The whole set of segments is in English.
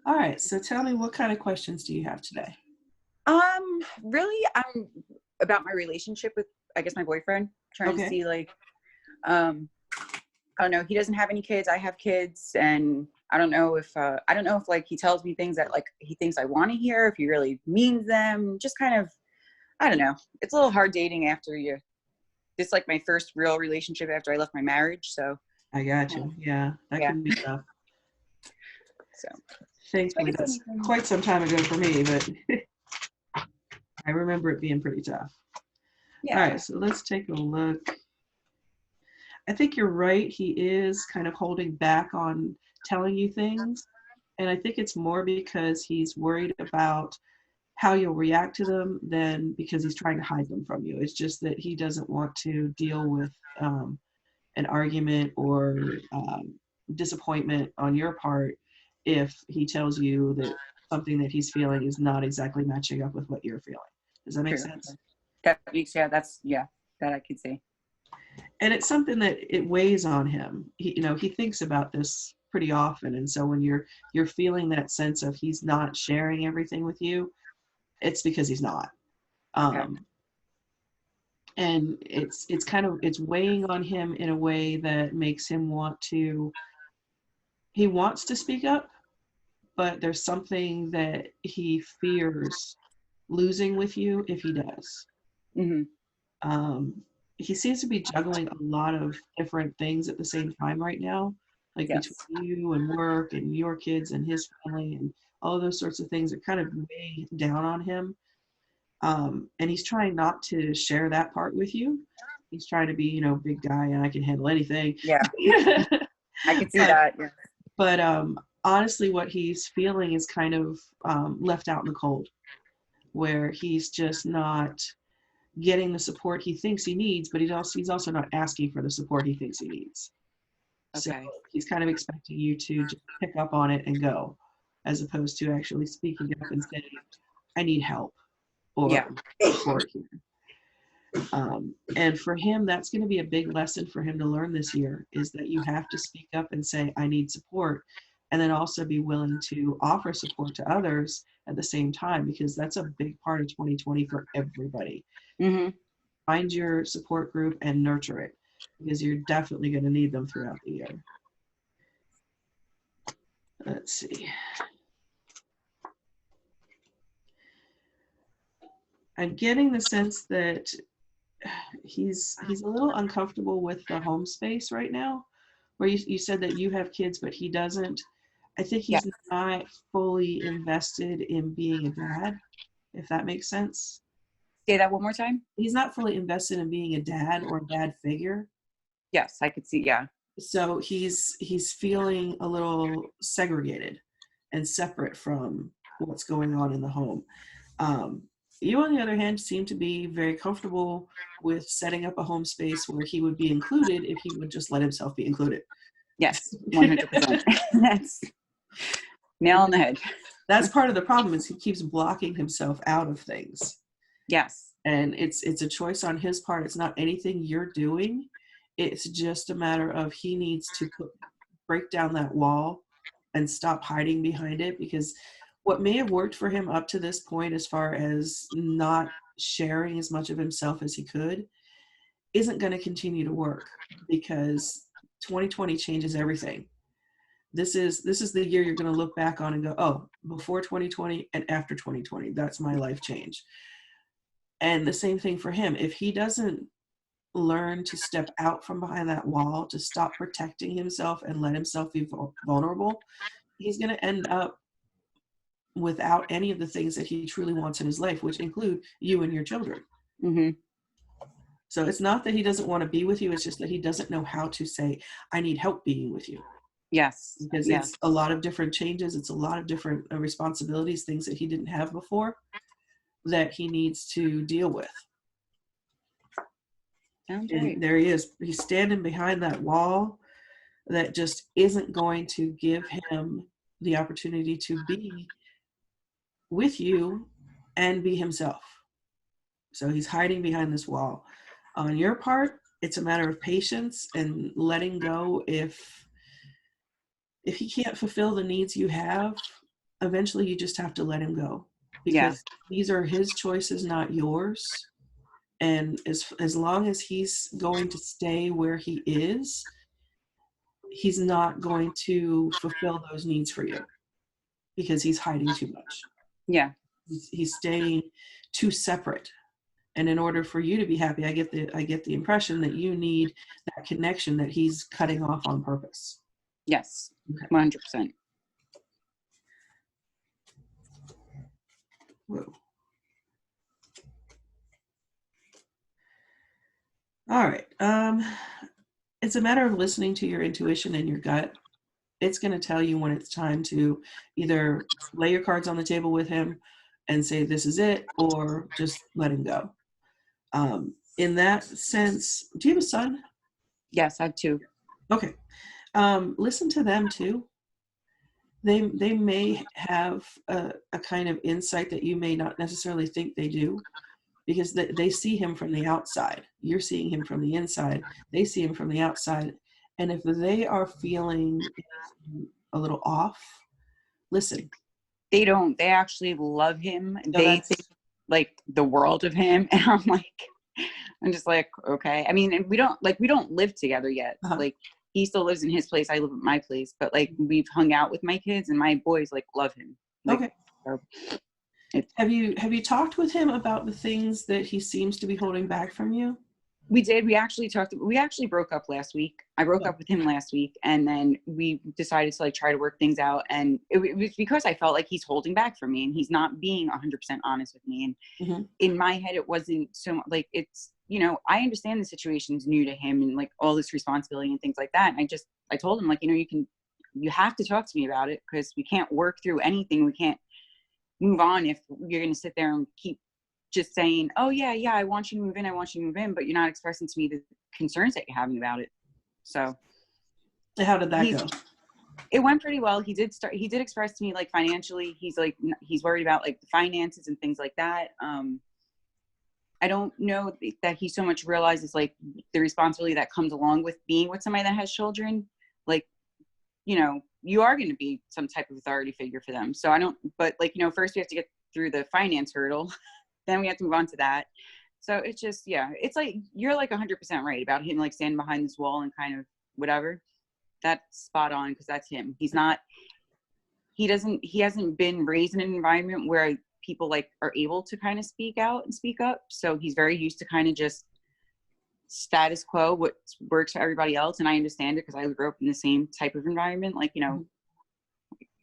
All right. So tell me, what kind of questions do you have today? Really, I'm about my relationship with, I guess, my boyfriend, trying to Okay. see like, um, I don't know, he doesn't have any kids, I have kids, and I don't know if like he tells me things that like he thinks I want to hear, if he really means them, just kind of, I don't know. It's a little hard dating after you. This is like my first real relationship after I left my marriage, so I got you. Yeah, that yeah. can be tough. So I Thankfully, guess that's anything. quite some time ago for me, but I remember it being pretty tough. All Yeah. right. So let's take a look. I think you're right. He is kind of holding back on telling you things. And I think it's more because he's worried about how you'll react to them than because he's trying to hide them from you. It's just that he doesn't want to deal with an argument or disappointment on your part if he tells you that something that he's feeling is not exactly matching up with what you're feeling. Does that make True. sense? That makes, yeah, that's, yeah, that I could say. And it's something that it weighs on him. He thinks about this pretty often, and so when you're feeling that sense of he's not sharing everything with you, it's because he's not. Okay. Um, and it's weighing on him in a way that makes him he wants to speak up, but there's something that he fears losing with you if he does. Mm-hmm. Um, he seems to be juggling a lot of different things at the same time right now, like between Yes. you and work and your kids and his family and all those sorts of things that kind of weigh down on him. And he's trying not to share that part with you. He's trying to be, big guy and I can handle anything. Yeah. I could see but that. Yeah. but honestly, what he's feeling is kind of left out in the cold, where he's just not getting the support he thinks he needs, but he's also not asking for the support he thinks he needs. So Okay. he's kind of expecting you to just pick up on it and go, as opposed to actually speaking up and saying, I need help Yeah. or support here. And for him, that's going to be a big lesson for him to learn this year, is that you have to speak up and say, I need support. And then also be willing to offer support to others at the same time, because that's a big part of 2020 for everybody. Mm-hmm. Find your support group and nurture it, because you're definitely going to need them throughout the year. Let's see. I'm getting the sense that he's a little uncomfortable with the home space right now, where you said that you have kids but he doesn't. I think Yeah. he's not fully invested in being a dad, if that makes sense. Say that one more time. He's not fully invested in being a dad or a dad figure. Yes, I could see. Yeah. So he's feeling a little segregated and separate from what's going on in the home. Um, you, on the other hand, seem to be very comfortable with setting up a home space where he would be included if he would just let himself be included. Yes. 100%. That's nail on the head. That's part of the problem, is he keeps blocking himself out of things. Yes. And it's a choice on his part. It's not anything you're doing. It's just a matter of he needs to break down that wall and stop hiding behind it, because what may have worked for him up to this point, as far as not sharing as much of himself as he could, isn't going to continue to work, because 2020 changes everything. This is the year you're going to look back on and go, oh, before 2020 and after 2020, that's my life change. And the same thing for him. If he doesn't learn to step out from behind that wall, to stop protecting himself and let himself be vulnerable, he's going to end up without any of the things that he truly wants in his life, which include you and your children. Mm-hmm. So it's not that he doesn't want to be with you, it's just that he doesn't know how to say, I need help being with you. Yes. Because Yeah. it's a lot of different changes, it's a lot of different responsibilities, things that he didn't have before that he needs to deal with. Sounds And right. there he is. He's standing behind that wall that just isn't going to give him the opportunity to be with you and be himself. So he's hiding behind this wall. On your part, it's a matter of patience and letting go if he can't fulfill the needs you have eventually you just have to let him go, Yeah. because these are his choices, not yours. And as long as he's going to stay where he is, he's not going to fulfill those needs for you because he's hiding too much. Yeah. He's staying too separate. And in order for you to be happy, I get the impression that you need that connection that he's cutting off on purpose. Yes. Okay. 100%. Whoa. All right. It's a matter of listening to your intuition and your gut. It's going to tell you when it's time to either lay your cards on the table with him and say, this is it, or just let him go. In that sense, do you have a son? Yes, I have 2. Okay. Listen to them too. They may have a kind of insight that you may not necessarily think they do, because they see him from the outside. You're seeing him from the inside. They see him from the outside. And if they are feeling a little off, listen. They don't. They actually love him. No, They think like the world of him. And I'm just like, okay. I mean, and we don't live together yet. Uh-huh. Like, he still lives in his place. I live at my place. But like, we've hung out with my kids, and my boys like love him. Like, okay. So Have you talked with him about the things that he seems to be holding back from you? we did. We actually broke up last week. I broke up with him last week, and then we decided to like try to work things out. And it was because I felt like he's holding back from me, and he's not being 100% honest with me. And in my head, it wasn't so like, it's, you know, I understand the situation's new to him and like all this responsibility and things like that. And I told him, like, you know, you have to talk to me about it, because we can't work through anything. We can't move on if you're going to sit there and keep just saying, oh yeah, I want you to move in, but you're not expressing to me the concerns that you're having about it. So how did that go? It went pretty well. He did express to me, like, financially, he's worried about like the finances and things like that. I don't know that he so much realizes like the responsibility that comes along with being with somebody that has children. Like, you know, you are going to be some type of authority figure for them. So but like, you know, first we have to get through the finance hurdle. Then we have to move on to that. So it's just, yeah, it's like, you're like 100% right about him, like standing behind this wall and kind of whatever. That's spot on, because that's him. He hasn't been raised in an environment where people like are able to kind of speak out and speak up. So he's very used to kind of just status quo, what works for everybody else. And I understand it, because I grew up in the same type of environment. Like, you know,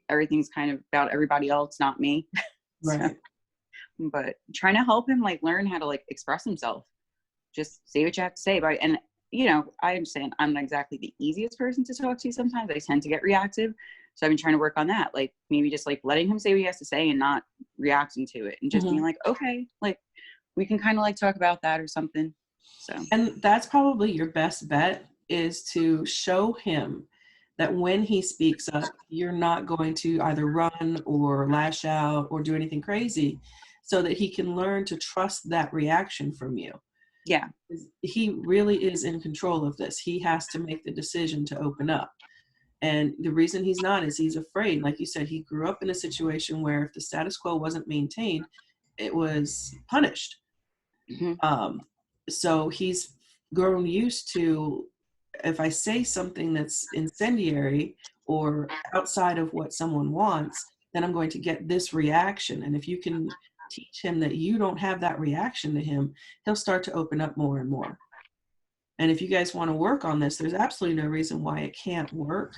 everything's kind of about everybody else, not me. Right. But trying to help him like learn how to like express himself, just say what you have to say about it. And, you know, I understand I'm not exactly the easiest person to talk to. Sometimes I tend to get reactive. So I've been trying to work on that. Like, maybe just like letting him say what he has to say and not reacting to it, and just being like, okay, like we can kind of like talk about that or something. So, and that's probably your best bet, is to show him that when he speaks up, you're not going to either run or lash out or do anything crazy, so that he can learn to trust that reaction from you. Yeah. He really is in control of this. He has to make the decision to open up. And the reason he's not is he's afraid. Like you said, he grew up in a situation where if the status quo wasn't maintained, it was punished. So he's grown used to, if I say something that's incendiary or outside of what someone wants, then I'm going to get this reaction. And if you can teach him that you don't have that reaction to him, he'll start to open up more and more. And if you guys want to work on this, there's absolutely no reason why it can't work.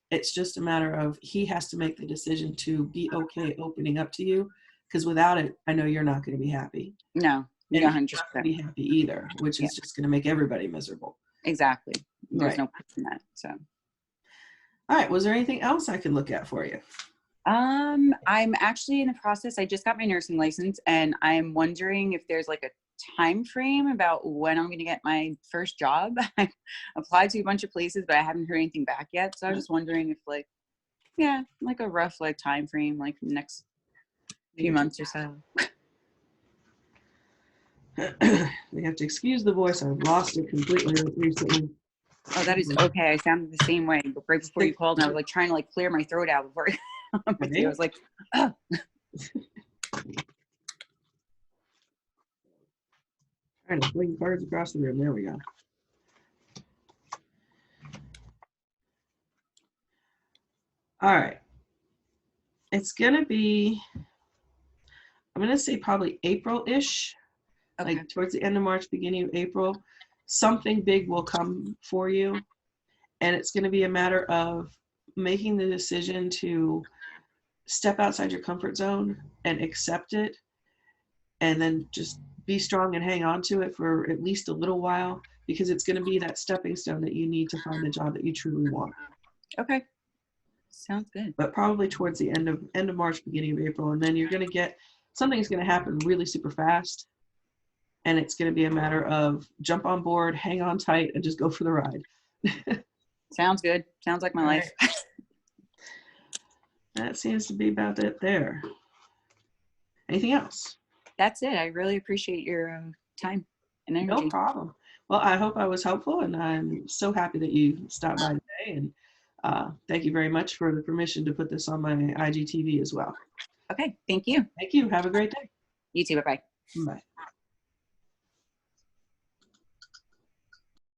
It's just a matter of he has to make the decision to be okay opening up to you, because without it, I know you're not going to be happy. No, and 100%. He's not going to be happy either, which is just going to make everybody miserable. Exactly. There's Right. no point in that. So, all right. Was there anything else I could look at for you? I'm actually in the process. I just got my nursing license, and I'm wondering if there's like a time frame about when I'm going to get my first job. I applied to a bunch of places, but I haven't heard anything back yet. So I was just wondering if like, yeah, like a rough like time frame, like the next few months or so. We have to excuse the voice. I've lost it completely recently. Oh, that is okay. I sounded the same way, but right before you called, I was like trying to like clear my throat out before. with you. I was like, oh. Trying to fling cards across the room. There we go. All right. It's going to be, I'm going to say probably April-ish, Okay. like towards the end of March, beginning of April. Something big will come for you. And it's going to be a matter of making the decision to step outside your comfort zone and accept it, and then just be strong and hang on to it for at least a little while, because it's going to be that stepping stone that you need to find the job that you truly want. Okay. Sounds good. But probably towards the end of March, beginning of April, and then you're going to get, something's going to happen really super fast, and it's going to be a matter of jump on board, hang on tight, and just go for the ride. Sounds good. Sounds like my life. That seems to be about it there. Anything else? That's it. I really appreciate your time and energy. No problem. Well, I hope I was helpful, and I'm so happy that you stopped by today. And thank you very much for the permission to put this on my IGTV as well. Okay. Thank you. Thank you. Have a great day. You too. Bye-bye. Bye.